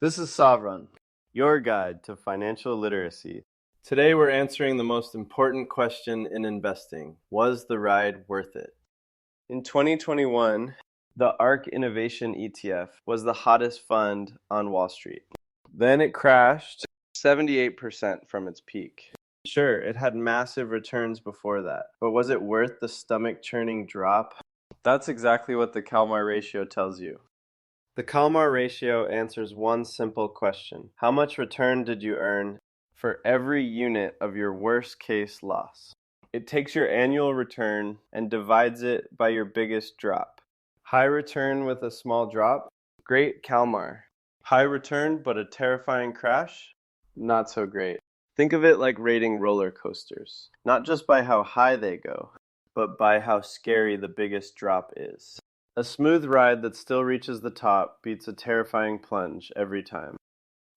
This is Sovrun, your guide to financial literacy. Today we're answering the most important question in investing. Was the ride worth it? In 2021, the ARK Innovation ETF was the hottest fund on Wall Street. Then it crashed 78% from its peak. Sure, it had massive returns before that, but was it worth the stomach-churning drop? That's exactly what the Calmar Ratio tells you. The Calmar Ratio answers one simple question. How much return did you earn for every unit of your worst-case loss? It takes your annual return and divides it by your biggest drop. High return with a small drop? Great Calmar. High return but a terrifying crash? Not so great. Think of it like rating roller coasters. Not just by how high they go, but by how scary the biggest drop is. A smooth ride that still reaches the top beats a terrifying plunge every time.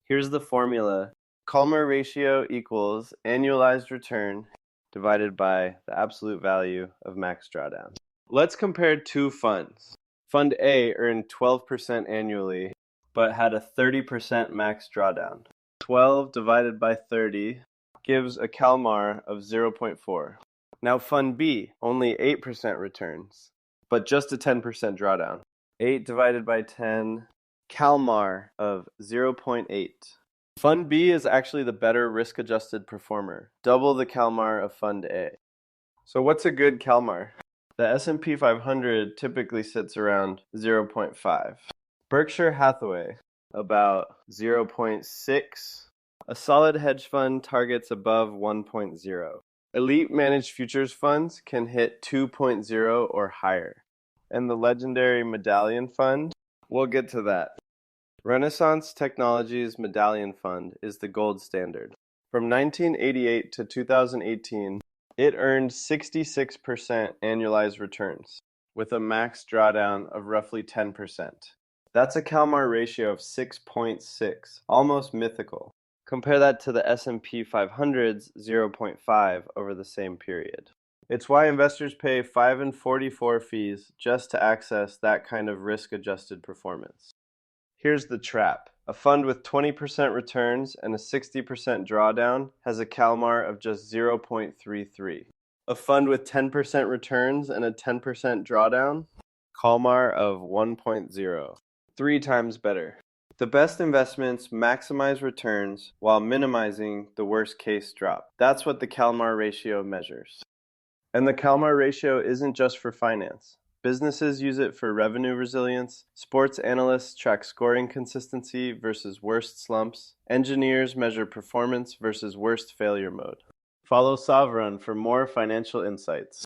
Here's the formula. Calmar Ratio equals annualized return divided by the absolute value of max drawdown. Let's compare two funds. Fund A earned 12% annually, but had a 30% max drawdown. 12 divided by 30 gives a Calmar of 0.4. Now Fund B, only 8% returns, but just a 10% drawdown. 8 divided by 10, Calmar of 0.8. Fund B is actually the better risk-adjusted performer, double the Calmar of Fund A. So what's a good Calmar? The S&P 500 typically sits around 0.5. Berkshire Hathaway, about 0.6. A solid hedge fund targets above 1.0. Elite managed futures funds can hit 2.0 or higher. And the legendary Medallion Fund? We'll get to that. Renaissance Technologies Medallion Fund is the gold standard. From 1988 to 2018, it earned 66% annualized returns, with a max drawdown of roughly 10%. That's a Calmar ratio of 6.6, almost mythical. Compare that to the S&P 500's 0.5 over the same period. It's why investors pay 5.44 fees just to access that kind of risk-adjusted performance. Here's the trap. A fund with 20% returns and a 60% drawdown has a Calmar of just 0.33. A fund with 10% returns and a 10% drawdown? Calmar of 1.0. 3 times better. The best investments maximize returns while minimizing the worst case drop. That's what the Calmar ratio measures. And the Calmar ratio isn't just for finance. Businesses use it for revenue resilience, sports analysts track scoring consistency versus worst slumps, engineers measure performance versus worst failure mode. Follow Sovrun for more financial insights.